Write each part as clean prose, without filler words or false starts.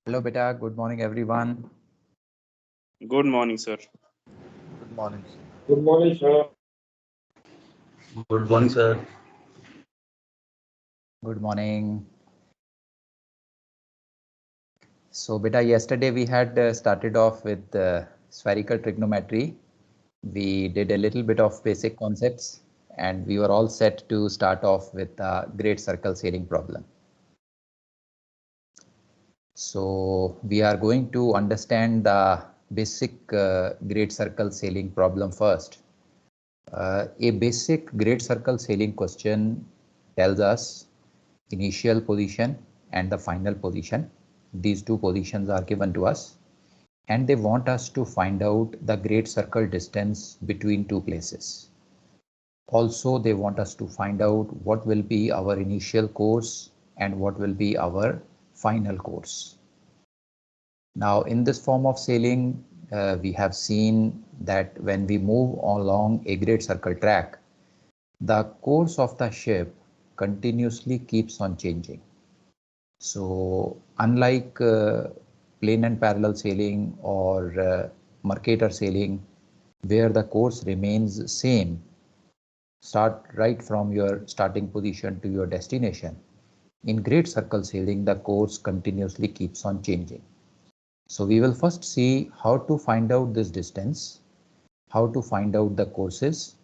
Hello, beta. Good morning, everyone. Good morning, sir. Good morning. Good morning, sir. Good morning, sir. Good morning. So, beta, yesterday we had started off with spherical trigonometry. We did a little bit of basic concepts, and we were all set to start off with the great circle sailing problem. So, we are going to understand the basic great circle sailing problem first. A basic great circle sailing question tells us initial position and the final position. These two positions are given to us, and they want us to find out the great circle distance between two places. Also, they want us to find out what will be our initial course and what will be our final course. Now, in this form of sailing, we have seen that when we move along a great circle track, the course of the ship continuously keeps on changing. So unlike plain and parallel sailing or Mercator sailing, where the course remains same, start right from your starting position to your destination, in great circle sailing, the course continuously keeps on changing. So we will first see how to find out this distance, how to find out the courses,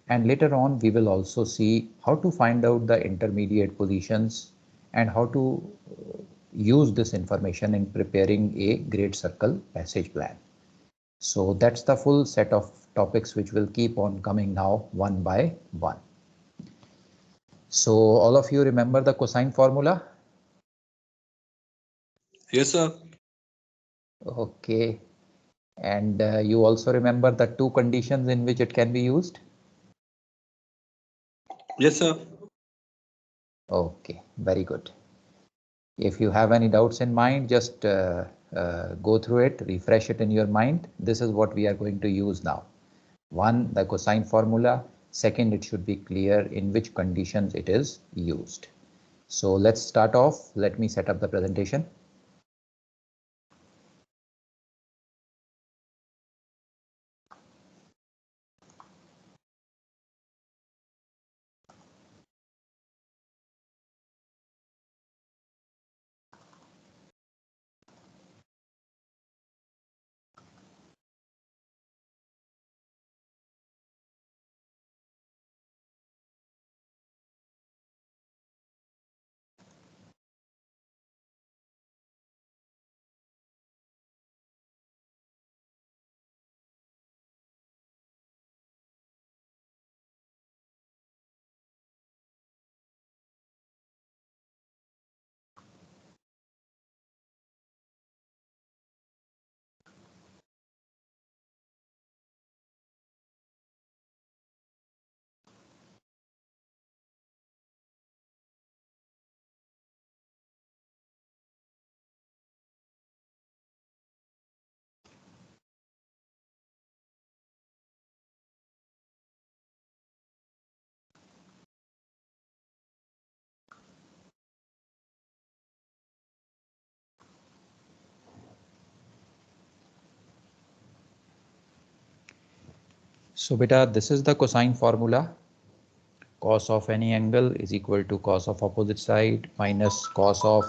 and later on we will also see how to find out the intermediate positions and how to use this information in preparing a great circle passage plan. So that's the full set of topics which will keep on coming now one by one. So all of you remember the cosine formula? Yes, sir. Okay. And you also remember the two conditions in which it can be used? Yes, sir. Okay, very good. If you have any doubts in mind, just go through it, refresh it in your mind. This is what we are going to use now. One, the cosine formula. Second, it should be clear in which conditions it is used. So let's start off. Let me set up the presentation. So beta, this is the cosine formula. Cos of any angle is equal to cos of opposite side minus cos of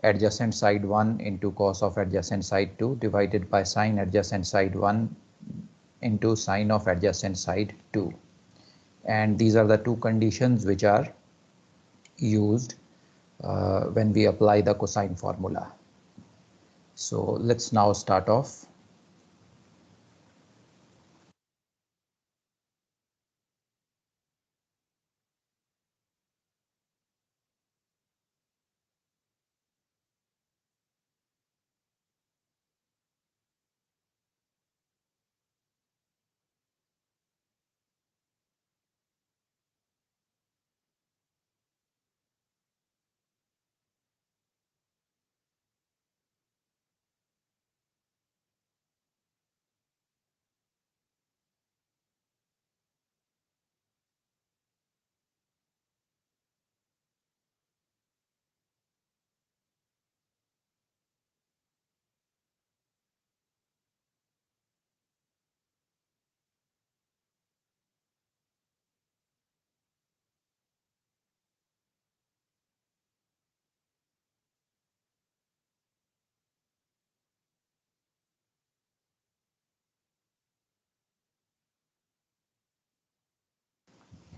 adjacent side 1 into cos of adjacent side 2 divided by sine adjacent side 1 into sine of adjacent side 2. And these are the two conditions which are used when we apply the cosine formula. So let's now start off.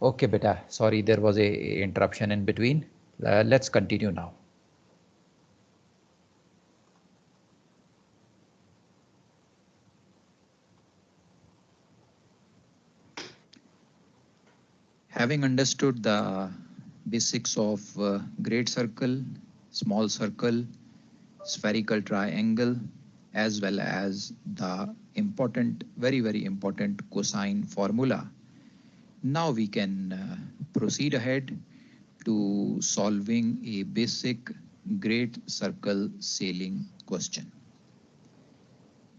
Okay, beta. Sorry, there was a interruption in between. Let's continue now. Having understood the basics of great circle, small circle, spherical triangle, as well as the important, very important cosine formula, now we can proceed ahead to solving a basic great circle sailing question.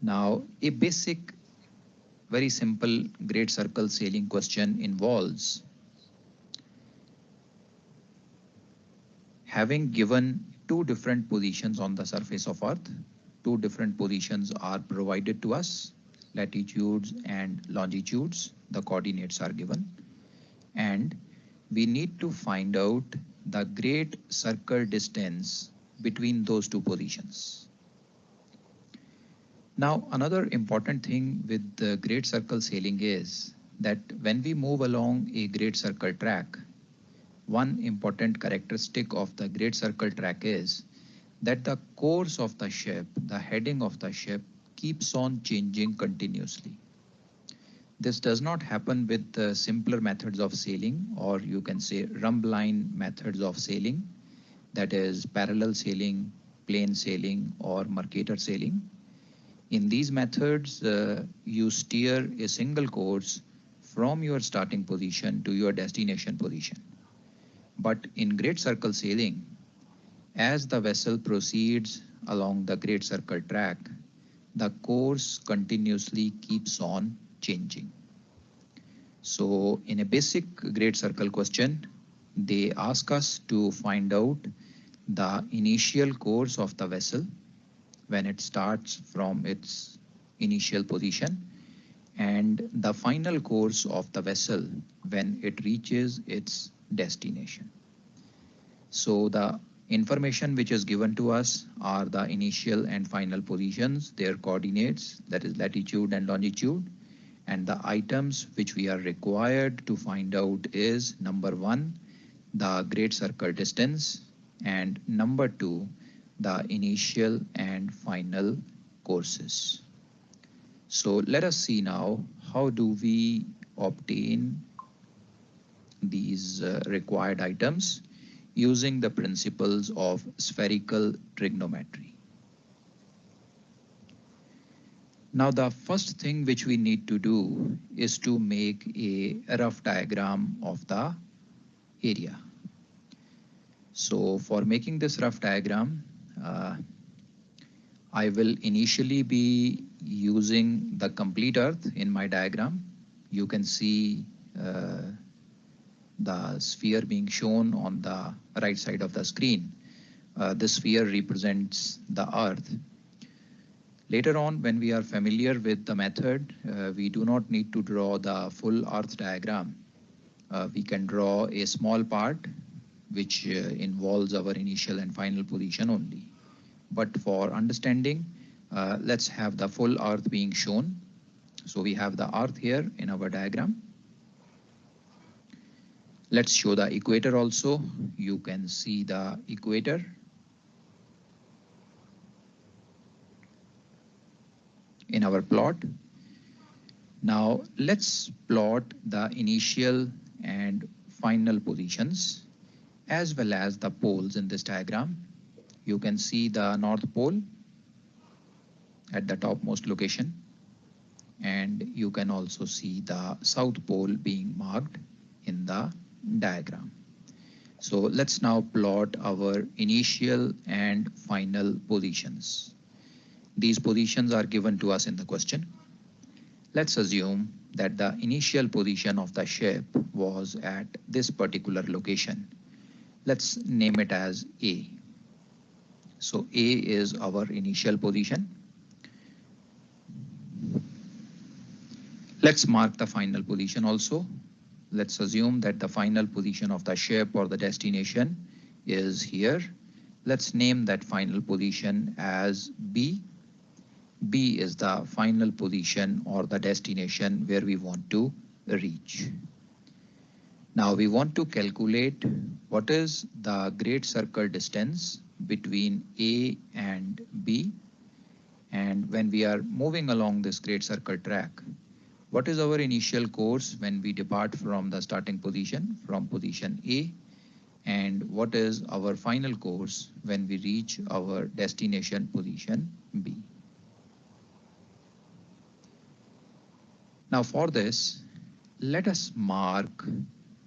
Now, a basic, very simple great circle sailing question involves having given two different positions on the surface of Earth. Two different positions are provided to us, latitudes and longitudes. The coordinates are given. And we need to find out the great circle distance between those two positions. Now, another important thing with the great circle sailing is that when we move along a great circle track, one important characteristic of the great circle track is that the course of the ship, the heading of the ship, keeps on changing continuously. This does not happen with the simpler methods of sailing, or you can say rumbline methods of sailing, that is parallel sailing, plain sailing, or Mercator sailing. In these methods, you steer a single course from your starting position to your destination position. But in great circle sailing, as the vessel proceeds along the great circle track, the course continuously keeps on changing. So in a basic great circle question, they ask us to find out the initial course of the vessel when it starts from its initial position and the final course of the vessel when it reaches its destination. So the information which is given to us are the initial and final positions, their coordinates, that is latitude and longitude, and the items which we are required to find out is number 1, the great circle distance, and number 2, the initial and final courses. So let us see now how do we obtain these required items using the principles of spherical trigonometry. Now the first thing which we need to do is to make a rough diagram of the area. So for making this rough diagram, I will initially be using the complete Earth in my diagram. You can see the sphere being shown on the right side of the screen. This sphere represents the Earth. Later on, when we are familiar with the method, we do not need to draw the full Earth diagram. We can draw a small part which involves our initial and final position only. But for understanding, let's have the full Earth being shown. So we have the Earth here in our diagram. Let's show the equator also. You can see the equator. In our plot. Now let's plot the initial and final positions as well as the poles in this diagram. You can see the North Pole at the topmost location, and you can also see the South Pole being marked in the diagram. So let's now plot our initial and final positions. These positions are given to us in the question. Let's assume that the initial position of the ship was at this particular location. Let's name it as A. So A is our initial position. Let's mark the final position also. Let's assume that the final position of the ship or the destination is here. Let's name that final position as B. B is the final position or the destination where we want to reach. Now we want to calculate what is the great circle distance between A and B. And when we are moving along this great circle track, what is our initial course when we depart from the starting position, from position A? And what is our final course when we reach our destination position B? Now for this, let us mark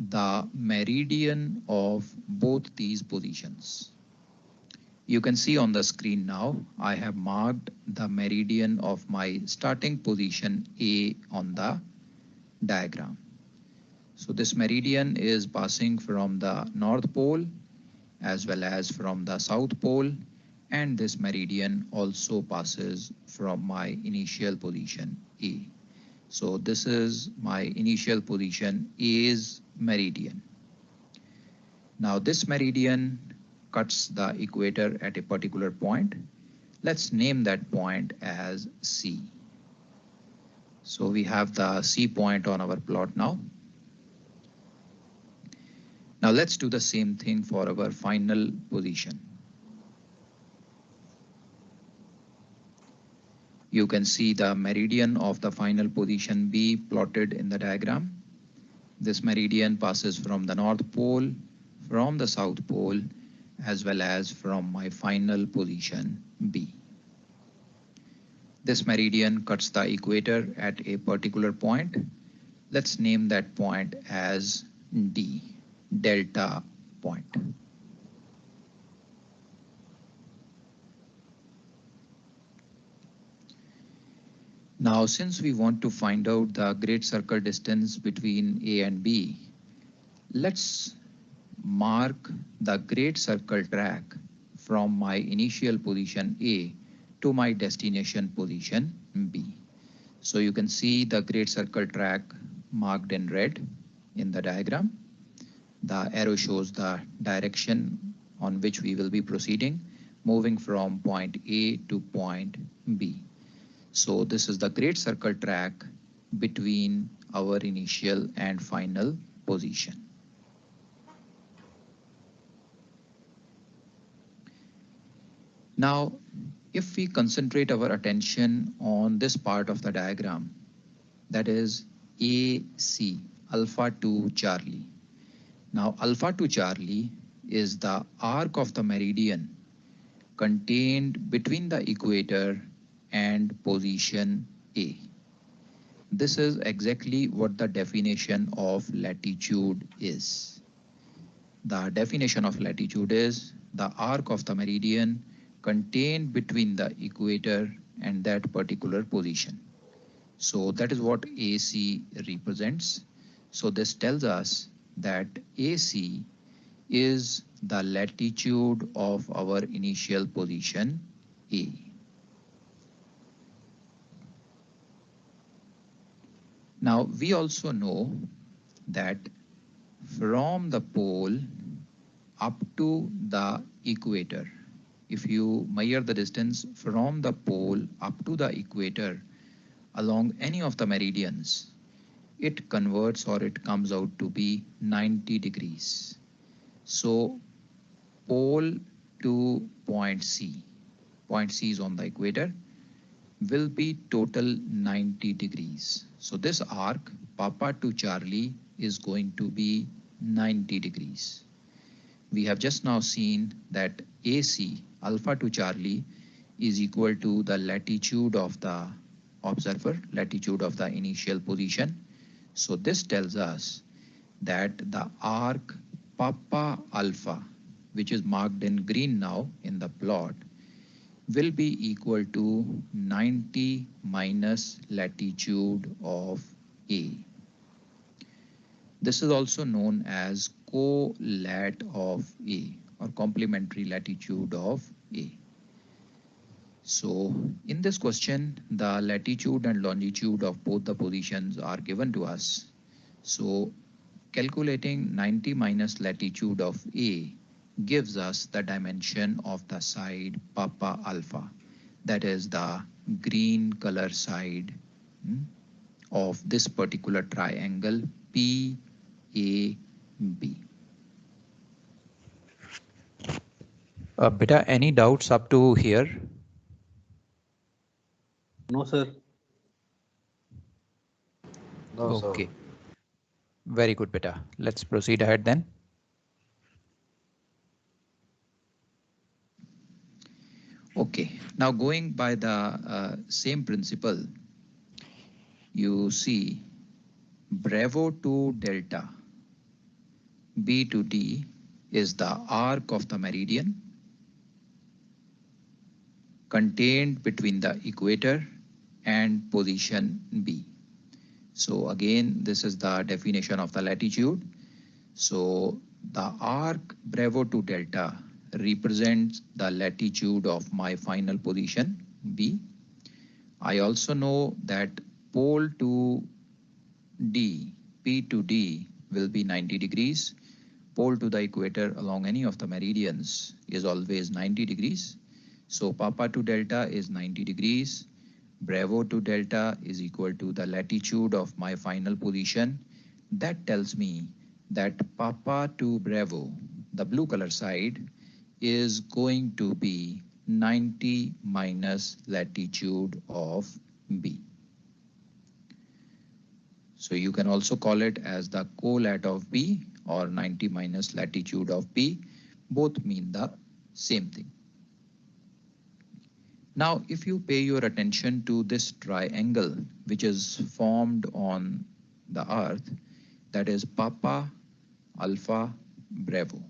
the meridian of both these positions. You can see on the screen now, I have marked the meridian of my starting position A on the diagram. So this meridian is passing from the North Pole as well as from the South Pole, and this meridian also passes from my initial position A. So this is my initial position A's meridian. Now this meridian cuts the equator at a particular point. Let's name that point as C. So we have the C point on our plot now. Now let's do the same thing for our final position. You can see the meridian of the final position B plotted in the diagram. This meridian passes from the North Pole, from the South Pole, as well as from my final position B. This meridian cuts the equator at a particular point. Let's name that point as D, delta point. Now, since we want to find out the great circle distance between A and B, let's mark the great circle track from my initial position A to my destination position B. So you can see the great circle track marked in red in the diagram. The arrow shows the direction on which we will be proceeding, moving from point A to point B. So this is the great circle track between our initial and final position. Now, if we concentrate our attention on this part of the diagram, that is AC, alpha to Charlie. Now, alpha to Charlie is the arc of the meridian contained between the equator and position A. This is exactly what the definition of latitude is. The definition of latitude is the arc of the meridian contained between the equator and that particular position. So that is what AC represents. So this tells us that AC is the latitude of our initial position A. Now we also know that from the pole up to the equator, if you measure the distance from the pole up to the equator along any of the meridians, it converts or it comes out to be 90 degrees. So pole to point C is on the equator, will be total 90 degrees. So this arc, Papa to Charlie, is going to be 90 degrees. We have just now seen that AC, alpha to Charlie, is equal to the latitude of the observer, latitude of the initial position. So this tells us that the arc Papa alpha, which is marked in green now in the plot, will be equal to 90 minus latitude of A. This is also known as co-lat of A, or complementary latitude of A. So in this question, the latitude and longitude of both the positions are given to us. So calculating 90 minus latitude of A gives us the dimension of the side Papa alpha, that is the green color side of this particular triangle PAB. B. Beta, any doubts up to here? No, sir. No, Okay. sir. Very good, beta. Let's proceed ahead then. Okay, now going by the same principle, you see Bravo to delta, B to D is the arc of the meridian contained between the equator and position B. So again, this is the definition of the latitude. So the arc Bravo to delta represents the latitude of my final position B. I also know that pole to D, P to D will be 90 degrees. Pole to the equator along any of the meridians is always 90 degrees. So Papa to delta is 90 degrees. Bravo to delta is equal to the latitude of my final position. That tells me that Papa to Bravo, the blue color side, is going to be 90 minus latitude of B. So you can also call it as the colat of B or 90 minus latitude of B. Both mean the same thing. Now, if you pay your attention to this triangle, which is formed on the Earth, that is Papa, Alpha, Bravo.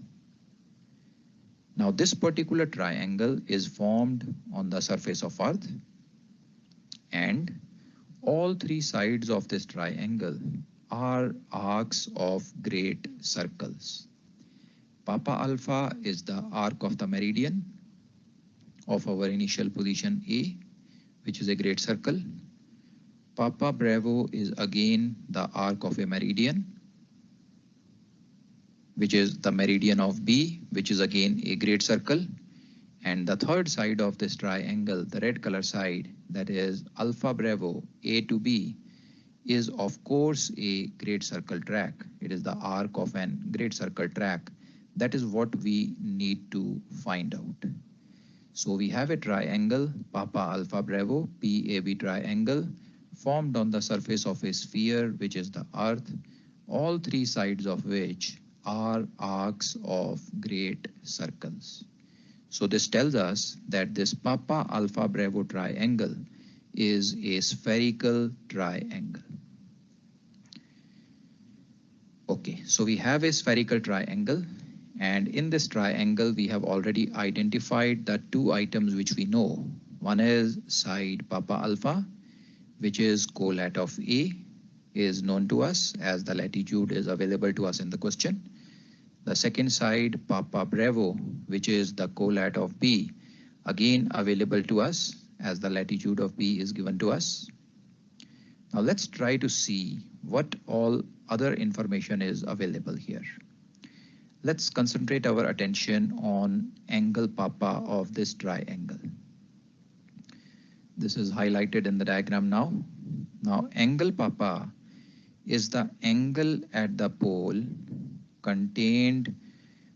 Now, this particular triangle is formed on the surface of Earth, and all three sides of this triangle are arcs of great circles. Papa Alpha is the arc of the meridian of our initial position A, which is a great circle. Papa Bravo is again the arc of a meridian, which is the meridian of B, which is again a great circle. And the third side of this triangle, the red color side, that is Alpha Bravo A to B, is of course a great circle track. It is the arc of an great circle track. That is what we need to find out. So we have a triangle, Papa Alpha Bravo, PAB triangle, formed on the surface of a sphere, which is the Earth, all three sides of which are arcs of great circles. So this tells us that this Papa Alpha Bravo triangle is a spherical triangle. Okay, so we have a spherical triangle, and in this triangle we have already identified the two items which we know. One is side Papa Alpha, which is colat of A, is known to us as the latitude is available to us in the question. The second side, Papa Bravo, which is the colat of B, again available to us as the latitude of B is given to us. Now let's try to see what all other information is available here. Let's concentrate our attention on angle Papa of this triangle. This is highlighted in the diagram now. Now angle Papa is the angle at the pole contained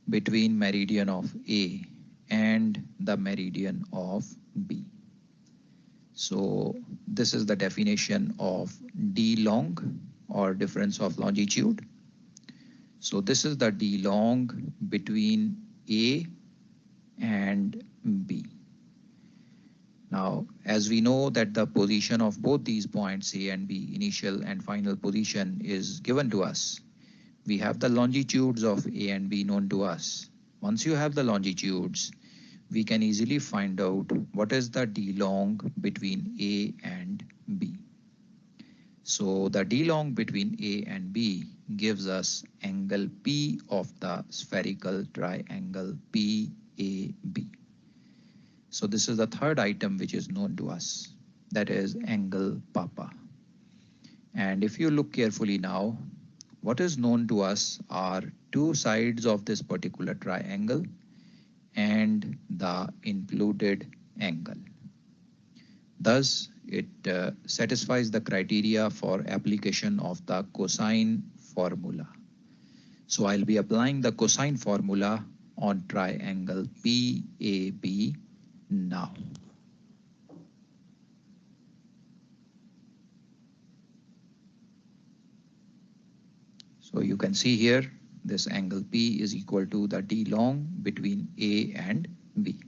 between meridian of A and the meridian of B. So this is the definition of D long or difference of longitude. So this is the D long between A and B. Now, as we know that the position of both these points A and B, initial and final position, is given to us, we have the longitudes of A and B known to us. Once you have the longitudes, we can easily find out what is the D long between A and B. So the D long between A and B gives us angle P of the spherical triangle PAB. So this is the third item which is known to us, that is angle Papa. And if you look carefully now, what is known to us are two sides of this particular triangle and the included angle. Thus, it satisfies the criteria for application of the cosine formula. So I'll be applying the cosine formula on triangle PAB now. So you can see here, this angle P is equal to the D long between A and B.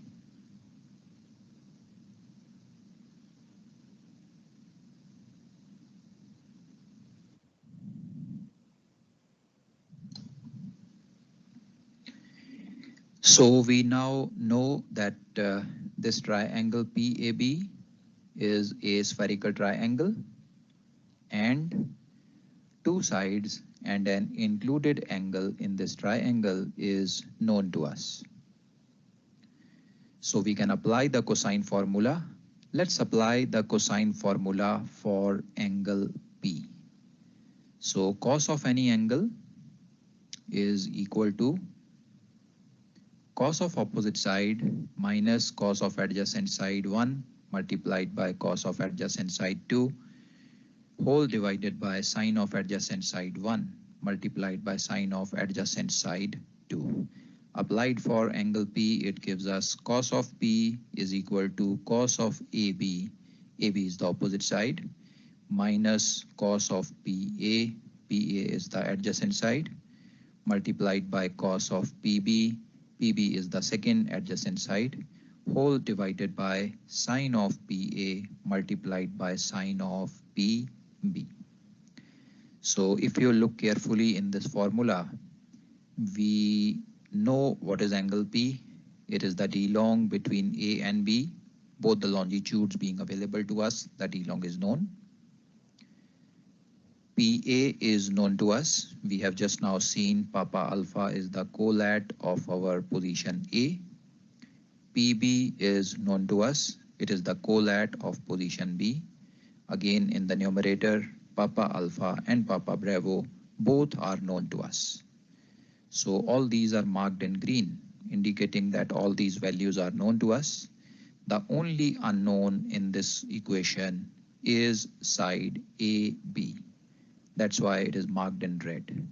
So we now know that this triangle PAB is a spherical triangle, and two sides and an included angle in this triangle is known to us. So we can apply the cosine formula. Let's apply the cosine formula for angle P. So cos of any angle is equal to cos of opposite side minus cos of adjacent side 1 multiplied by cos of adjacent side 2 whole divided by sine of adjacent side 1 multiplied by sine of adjacent side 2. Applied for angle P, it gives us cos of P is equal to cos of AB. AB is the opposite side, minus cos of PA. PA is the adjacent side, multiplied by cos of PB. PB is the second adjacent side, whole divided by sine of PA multiplied by sine of PB. So if you look carefully in this formula, we know what is angle P. It is the D long between A and B, both the longitudes being available to us. The D long is known. PA is known to us. We have just now seen Papa alpha is the colat of our position A. PB is known to us. It is the colat of position B. Again, in the numerator, Papa alpha and Papa bravo both are known to us. So all these are marked in green, indicating that all these values are known to us. The only unknown in this equation is side AB. That's why it is marked in red.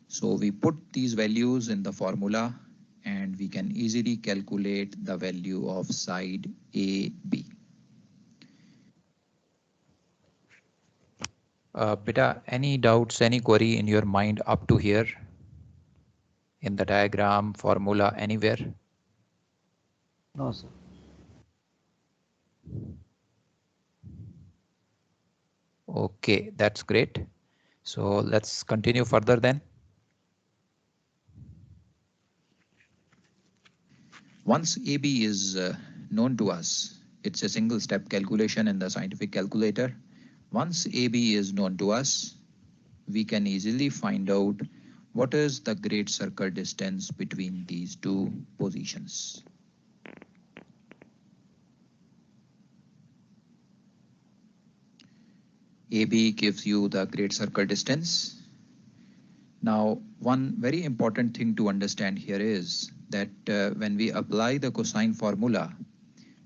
So we put these values in the formula and we can easily calculate the value of side AB. Beta, any doubts, any query in your mind up to here? In the diagram, formula, anywhere? No, sir. Okay, that's great. So let's continue further then. Once AB is known to us, it's a single step calculation in the scientific calculator. Once AB is known to us, we can easily find out what is the great circle distance between these two positions. AB gives you the great circle distance. Now, one very important thing to understand here is that when we apply the cosine formula,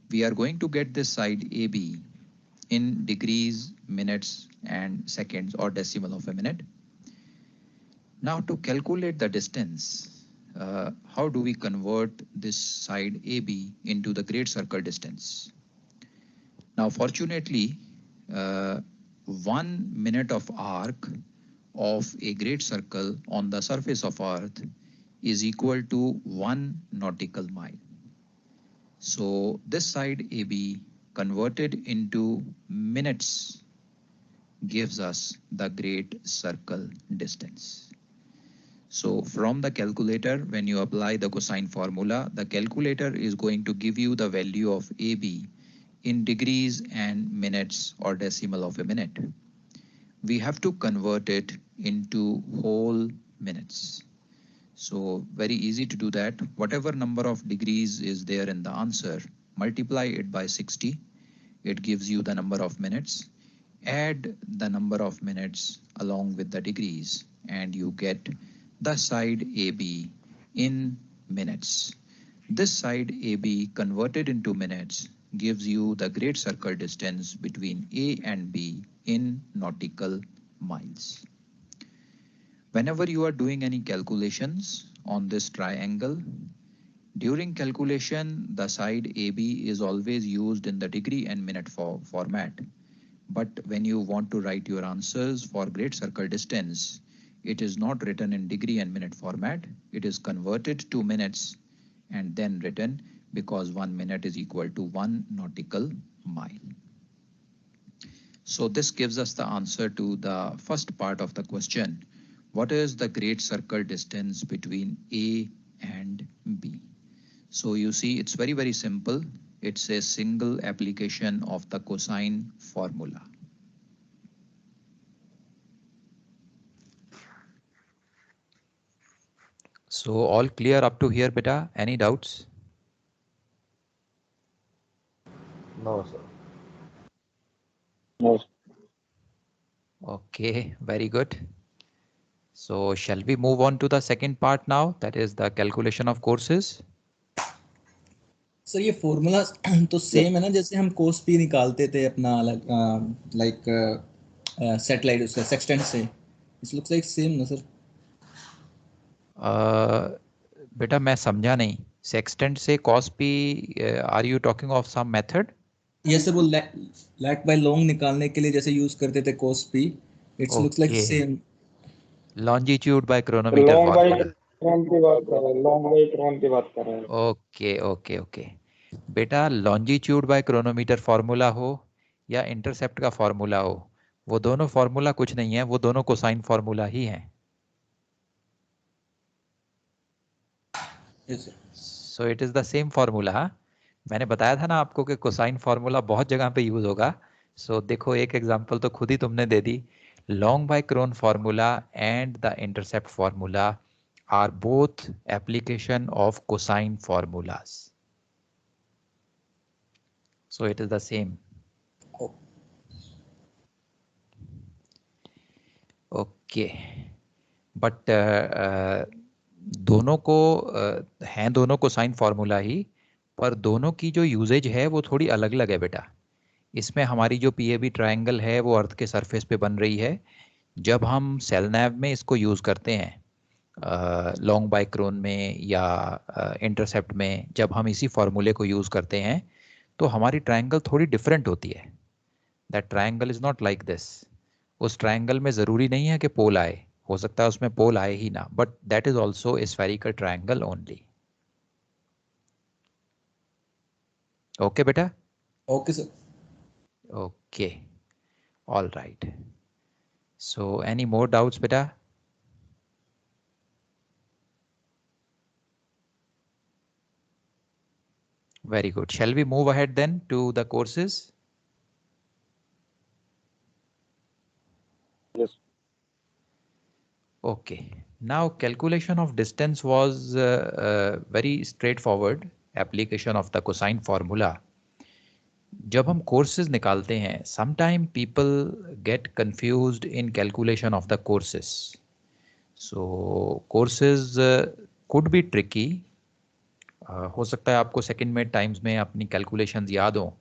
we are going to get this side AB in degrees, minutes, and seconds or decimal of a minute. Now, to calculate the distance, how do we convert this side AB into the great circle distance? Now, fortunately, 1 minute of arc of a great circle on the surface of Earth is equal to 1 nautical mile. So this side AB converted into minutes gives us the great circle distance. So from the calculator, when you apply the cosine formula, the calculator is going to give you the value of AB in degrees and minutes or decimal of a minute. We have to convert it into whole minutes. So very easy to do that. Whatever number of degrees is there in the answer, multiply it by 60. It gives you the number of minutes. Add the number of minutes along with the degrees, and you get the side AB in minutes. This side AB converted into minutes gives you the great circle distance between A and B in nautical miles. Whenever you are doing any calculations on this triangle, during calculation, the side AB is always used in the degree and minute format. But when you want to write your answers for great circle distance, it is not written in degree and minute format. It is converted to minutes and then written, because 1 minute is equal to 1 nautical mile. So this gives us the answer to the first part of the question. What is the great circle distance between A and B? So you see, it's very, very simple. It's a single application of the cosine formula. So all clear up to here, beta? Any doubts? No, sir. No. Okay, very good. So shall we move on to the second part now? That is the calculation of courses. Sir ये formula तो same है ना, जैसे हम cos P निकालते थे अपना like satellite उसका सेक्सटेंट से. इट लुक्स लाइक सेम ना सर. बेटा मैं समझा नहीं. सेक्सटेंट से cos P, are you talking of some method? Yes sir, वो लैट बाय लॉन्ग निकालने के लिए जैसे यूज करते थे cos P. It's looks like same. Longitude by chronometer formula. Long by chron की बात कर रहे हैं. ओके ओके ओके बेटा, लॉन्जिट्यूड बाय क्रोनोमीटर फॉर्मूला हो या इंटरसेप्ट का फॉर्मूला हो, वो दोनों फॉर्मूला कुछ नहीं है, वो दोनों कोसाइन फॉर्मूला ही हैं. So it is the same formula. मैंने बताया था ना आपको कि कोसाइन फॉर्मूला बहुत जगह पे यूज होगा. सो देखो, एक एग्जांपल तो खुद ही तुमने दे दी. Long by chron formula and the intercept formula are both application of cosine formulas. So it is the same. Okay. But दोनों को हैं दोनों cosine formula ही, पर दोनों की जो यूजेज है वो थोड़ी अलग अलग है बेटा. इसमें हमारी जो PAB ट्रायंगल है वो अर्थ के सरफेस पे बन रही है. जब हम सेल नैव में इसको यूज करते हैं, लॉन्ग बाय क्रोन में या इंटरसेप्ट में, जब हम इसी फॉर्मूले को यूज करते हैं तो हमारी ट्रायंगल थोड़ी डिफरेंट होती है. That triangle is not like this. उस ट्रायंगल में जरूरी नहीं है कि पोल आए, हो सकता है उसमें पोल आए ही ना, but that is also a spherical triangle only. Okay बेटा? Okay sir. Okay, all right. So any more doubts बेटा? Very good. Shall we move ahead then to the courses? Yes. Okay. Now calculation of distance was very straightforward application of the cosine formula. जब हम courses निकालते हैं, sometime people get confused in calculation of the courses. So courses could be tricky. हो सकता है आपको second में times में अपनी कैलकुलेशंस याद हो.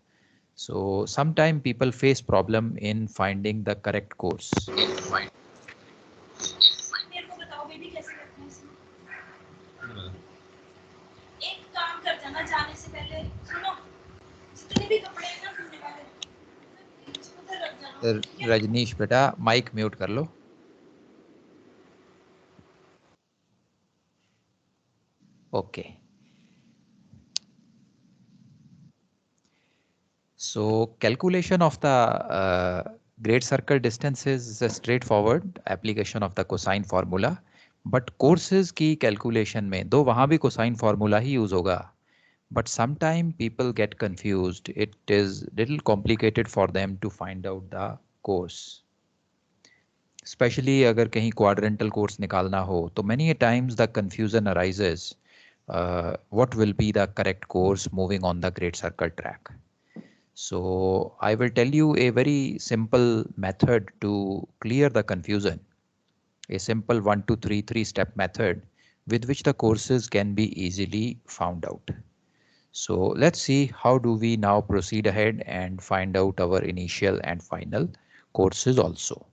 So some time people face problem in finding the correct course. एक काम कर देना, जाने से पहले सुनो, जितने भी कपड़े हैं ना धुलने वाले, उधर रख देना. रजनीश बेटा माइक म्यूट कर लो. Okay. So calculation of the great circle distance is a straightforward application of the cosine formula. But courses की calculation में, दो वहाँ भी cosine formula ही use होगा, but sometime people get confused. It is little complicated for them to find out the course. Especially अगर कहीं quadrantal course निकालना हो, तो many a times the confusion arises. What will be the correct course moving on the great circle track? So I will tell you a very simple method to clear the confusion. A simple 1, 2, 3, 3-step method with which the courses can be easily found out. So let's see how do we now proceed ahead and find out our initial and final courses also.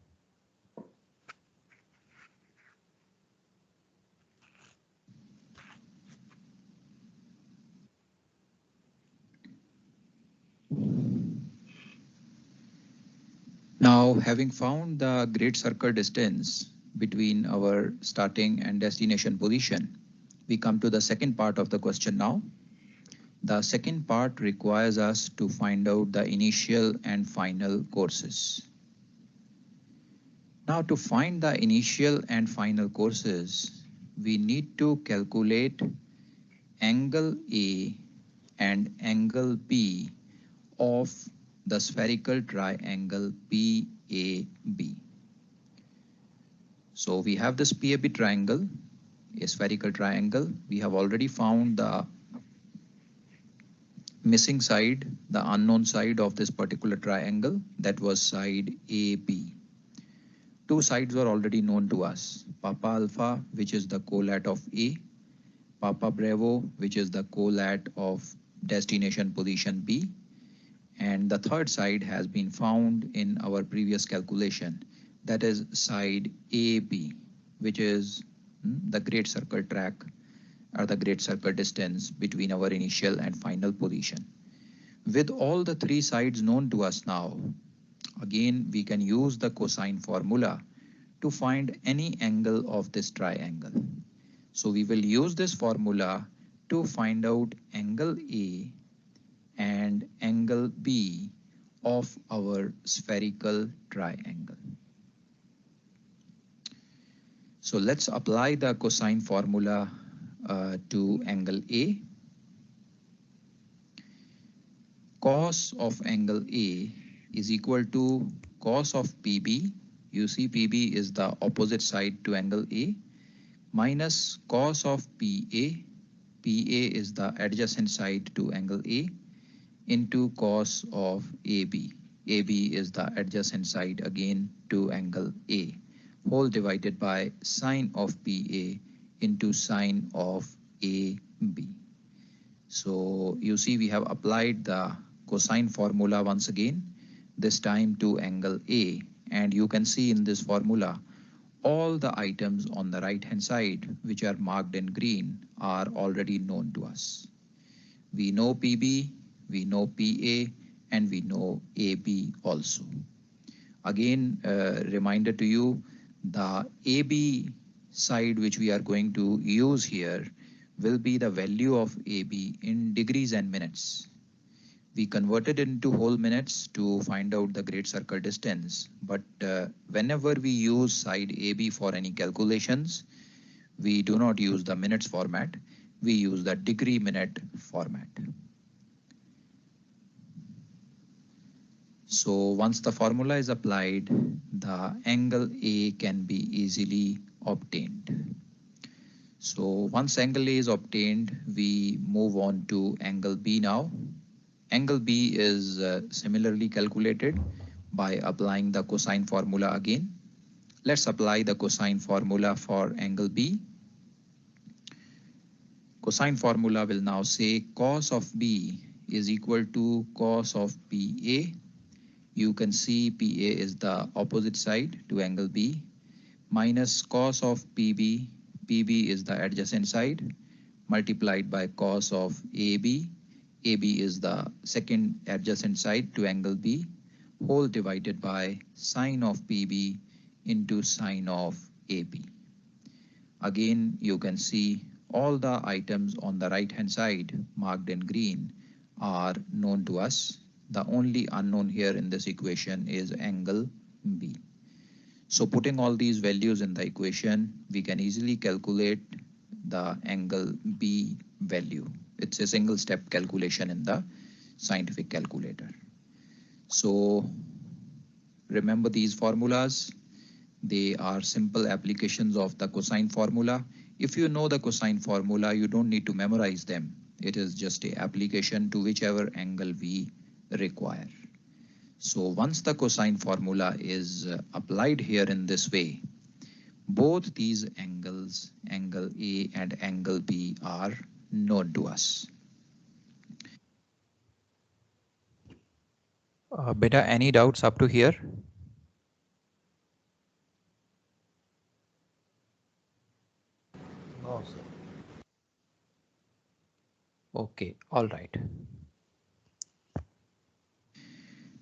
Now, having found the great circle distance between our starting and destination position, we come to the second part of the question now. The second part requires us to find out the initial and final courses. Now, to find the initial and final courses, we need to calculate angle A and angle B of the spherical triangle PAB. So we have this PAB triangle, a spherical triangle. We have already found the missing side, the unknown side of this particular triangle, that was side AB. Two sides were already known to us, Papa Alpha, which is the colat of A, Papa Bravo, which is the colat of destination position B, and the third side has been found in our previous calculation, that is side AB, which is the great circle track or the great circle distance between our initial and final position. With all the three sides known to us now, again we can use the cosine formula to find any angle of this triangle. So we will use this formula to find out angle A and angle B of our spherical triangle. So let's apply the cosine formula to angle A. Cos of angle A is equal to cos of PB. You see PB is the opposite side to angle A, minus cos of PA. PA is the adjacent side to angle A, into cos of AB. AB is the adjacent side again to angle A, whole divided by sine of PA into sine of AB. So you see we have applied the cosine formula once again, this time to angle A, and you can see in this formula all the items on the right hand side which are marked in green are already known to us. We know PB, we know PA, and we know AB also. Again, reminder to you, the AB side which we are going to use here will be the value of AB in degrees and minutes. We converted into whole minutes to find out the great circle distance, but whenever we use side AB for any calculations, we do not use the minutes format, we use the degree minute format. So once the formula is applied, the angle A can be easily obtained. So once angle A is obtained, we move on to angle B now. Angle B is similarly calculated by applying the cosine formula again. Let's apply the cosine formula for angle B. Cosine formula will now say cos of B is equal to cos of PA. You can see PA is the opposite side to angle B, minus cos of PB. PB is the adjacent side, multiplied by cos of AB. AB is the second adjacent side to angle B, whole divided by sine of PB into sine of AB. Again, you can see all the items on the right hand side marked in green are known to us. The only unknown here in this equation is angle B. So putting all these values in the equation, we can easily calculate the angle B value. It's a single step calculation in the scientific calculator. So remember these formulas. They are simple applications of the cosine formula. If you know the cosine formula, you don't need to memorize them. It is just an application to whichever angle we require. So once the cosine formula is applied here in this way, both these angles, angle A and angle B, are known to us. Beta, any doubts up to here? No, sir. Okay, all right.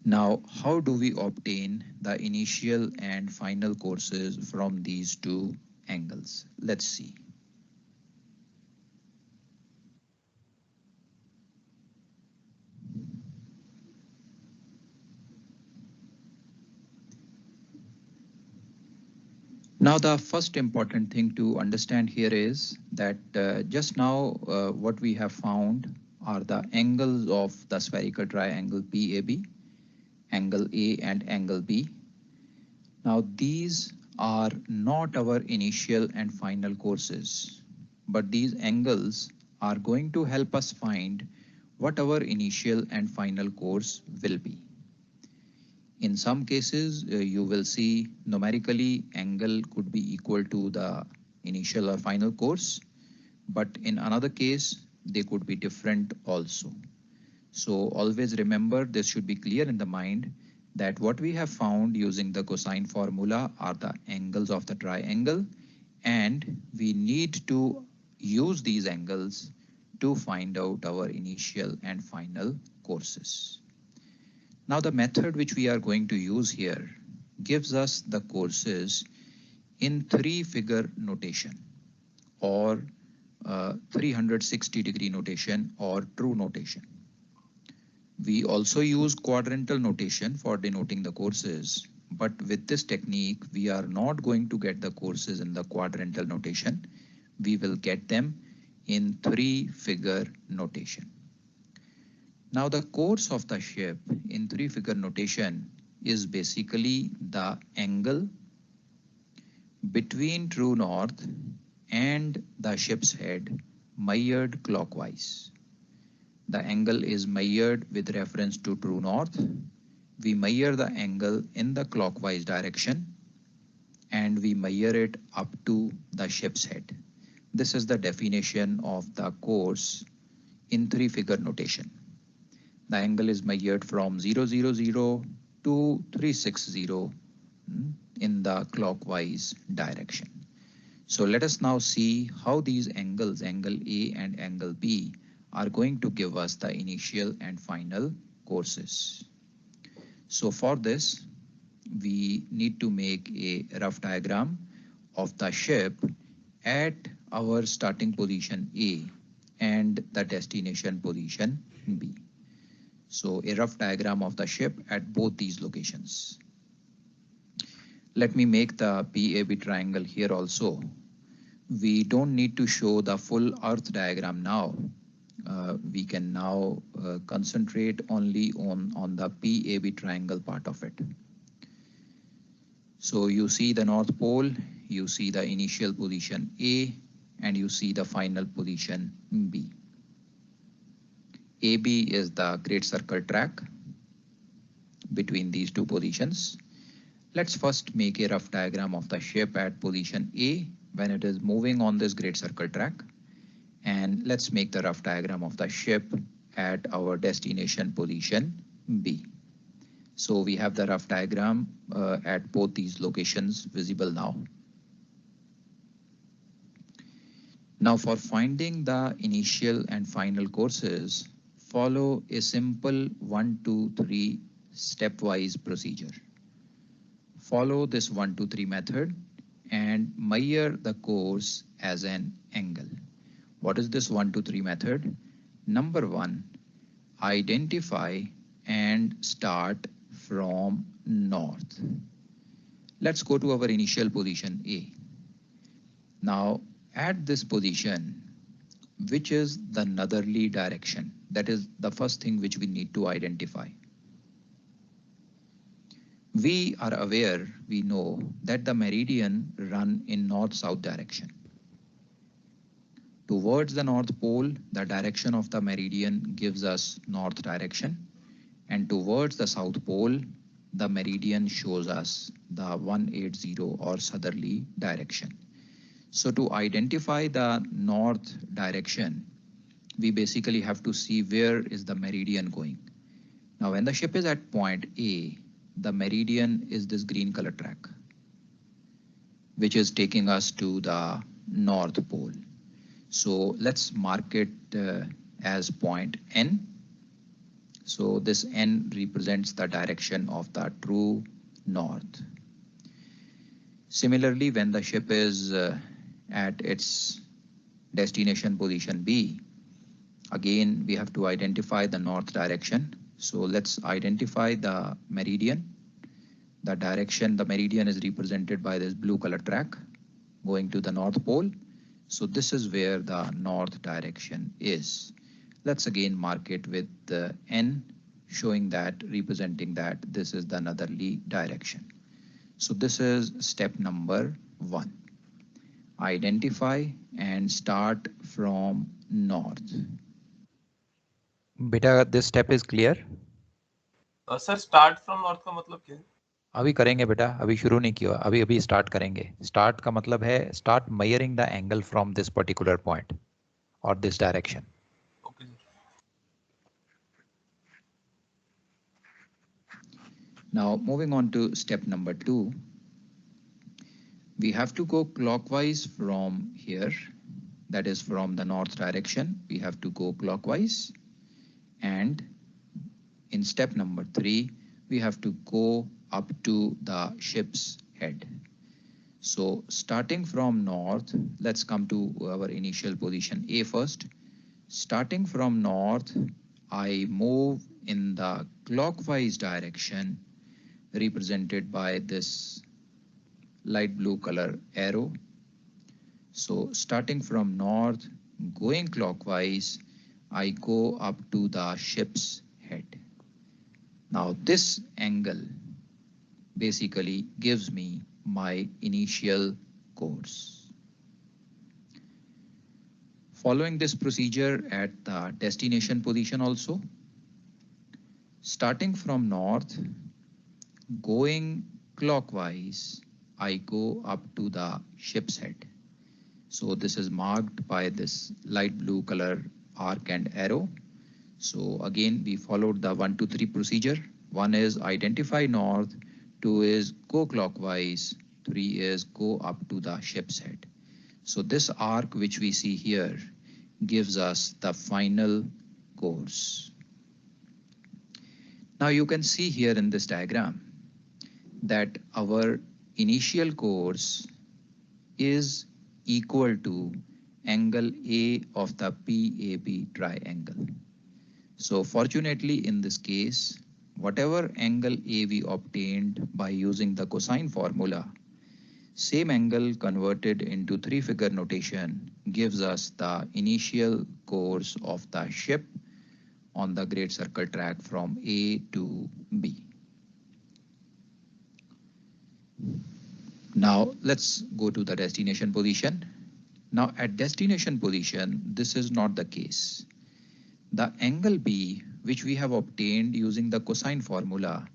Now, how do we obtain the initial and final courses from these two angles? Let's see. Now, the first important thing to understand here is that just now what we have found are the angles of the spherical triangle PAB, angle A and angle B. Now, these are not our initial and final courses, but these angles are going to help us find what our initial and final course will be. In some cases, you will see numerically angle could be equal to the initial or final course, but in another case, they could be different also. So always remember, this should be clear in the mind that what we have found using the cosine formula are the angles of the triangle, and we need to use these angles to find out our initial and final courses. Now, the method which we are going to use here gives us the courses in 3-figure notation or 360-degree notation or true notation. We also use quadrantal notation for denoting the courses, but with this technique, we are not going to get the courses in the quadrantal notation. We will get them in 3-figure notation. Now, the course of the ship in 3-figure notation is basically the angle between true north and the ship's head measured clockwise. The angle is measured with reference to true north. We measure the angle in the clockwise direction and we measure it up to the ship's head. This is the definition of the course in 3-figure notation. The angle is measured from 000 to 360 in the clockwise direction. So let us now see how these angles, angle A and angle B, are going to give us the initial and final courses. So for this, we need to make a rough diagram of the ship at our starting position A and the destination position B. So a rough diagram of the ship at both these locations. Let me make the PAB triangle here also. We don't need to show the full earth diagram now. We can now concentrate only on the PAB triangle part of it. So you see the North Pole, you see the initial position A, and you see the final position B. AB is the great circle track between these two positions. Let's first make a rough diagram of the ship at position A when it is moving on this great circle track. And let's make the rough diagram of the ship at our destination position B. So we have the rough diagram at both these locations visible now. Now for finding the initial and final courses, follow a simple 1, 2, 3 stepwise procedure. Follow this 1, 2, 3 method and measure the course as an angle. What is this 1, 2, 3 method? Number 1, identify and start from north. Let's go to our initial position A. Now at this position, which is the northerly direction? That is the first thing which we need to identify. We are aware, we know that the meridian run in north-south direction. Towards the North Pole, the direction of the meridian gives us north direction, and towards the South Pole, the meridian shows us the 180 or southerly direction. So to identify the north direction, we basically have to see where is the meridian going. Now when the ship is at point A, the meridian is this green color track, which is taking us to the North Pole. So let's mark it as point N. So this N represents the direction of the true north. Similarly, when the ship is at its destination position B, again we have to identify the north direction. So let's identify the meridian. The direction, the meridian is represented by this blue color track going to the North Pole. So this is where the north direction is. Let's again mark it with the N, showing that, representing that this is the northerly direction. So this is step number 1. Identify and start from north. बेटा, this step is clear? Sir start from north का मतलब क्या है? अभी करेंगे बेटा, अभी शुरू नहीं किया, अभी स्टार्ट करेंगे. स्टार्ट का मतलब है start measuring the angle from this particular point और this direction. Okay sir. Now moving on to step number 2, we have to go clockwise from here, that is from the north direction. We have to go clockwise, and in step number 3 we have to go up to the ship's head. So starting from north, let's come to our initial position A first. Starting from north, I move in the clockwise direction represented by this light blue color arrow. So starting from north, going clockwise, I go up to the ship's head. Now this angle basically gives me my initial course. Following this procedure at the destination position also, starting from north, going clockwise, I go up to the ship's head. So this is marked by this light blue color arc and arrow. So again, we followed the 1, 2, 3 procedure. 1 is identify north, 2 is go clockwise, 3 is go up to the ship's head. So this arc which we see here gives us the final course. Now you can see here in this diagram that our initial course is equal to angle A of the PAB triangle. So fortunately in this case, whatever angle A we obtained by using the cosine formula, same angle converted into 3-figure notation gives us the initial course of the ship on the great circle track from A to B. Now let's go to the destination position. Now at destination position, this is not the case. The angle B, which we have obtained using the cosine formula,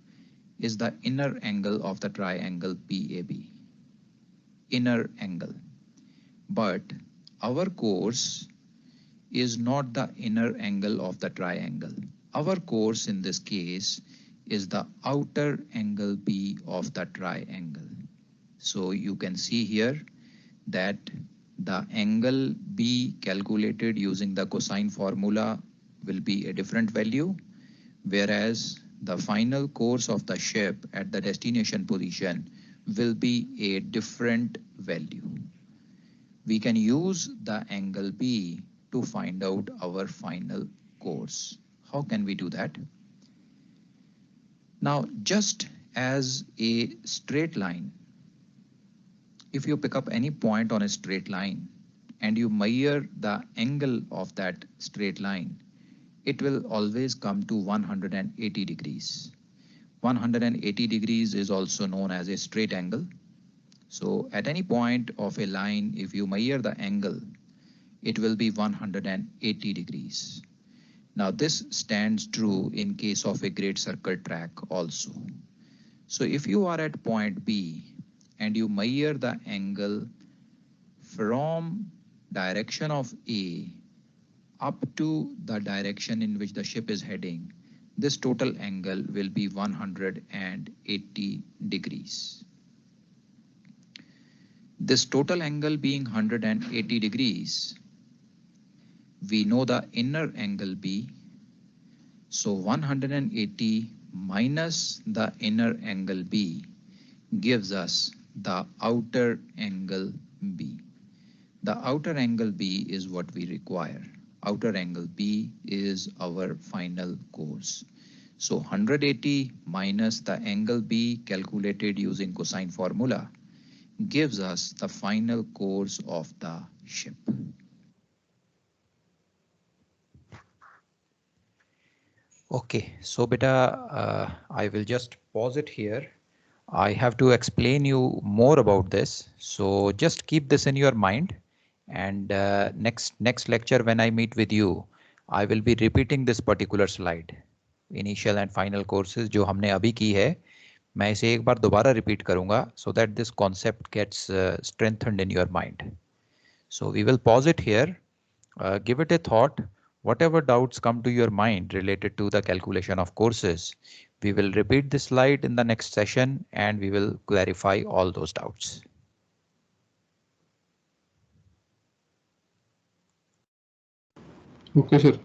is the inner angle of the triangle PAB. Inner angle. But our course is not the inner angle of the triangle. Our course in this case is the outer angle B of the triangle. So you can see here that the angle B calculated using the cosine formula will be a different value, whereas the final course of the ship at the destination position will be a different value. We can use the angle B to find out our final course. How can we do that? Now, just as a straight line, if you pick up any point on a straight line and you measure the angle of that straight line, it will always come to 180 degrees. 180 degrees is also known as a straight angle. So at any point of a line, if you measure the angle, it will be 180 degrees. Now this stands true in case of a great circle track also. So if you are at point B and you measure the angle from direction of A up to the direction in which the ship is heading, this total angle will be 180 degrees. This total angle being 180 degrees, we know the inner angle B. So 180 minus the inner angle B gives us the outer angle B. The outer angle B is what we require. Outer angle B is our final course. So 180 minus the angle B calculated using cosine formula gives us the final course of the ship. Okay, so beta, I will just pause it here. I have to explain you more about this. So just keep this in your mind. And next lecture when I meet with you, I will be repeating this particular slide. Initial and final courses जो हमने अभी की है, मैं इसे एक बार दोबारा repeat करूँगा so that this concept gets strengthened in your mind. So we will pause it here. Give it a thought. Whatever doubts come to your mind related to the calculation of courses, we will repeat this slide in the next session and we will clarify all those doubts. Okay, sir.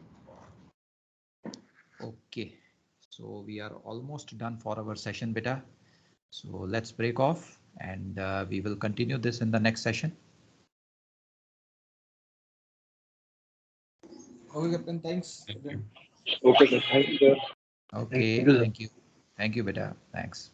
Okay, so we are almost done for our session, beta. So let's break off and we will continue this in the next session. Okay, Captain, thanks. Okay, sir. Thank you, sir. Okay, thank you. Thank you, beta. Thanks.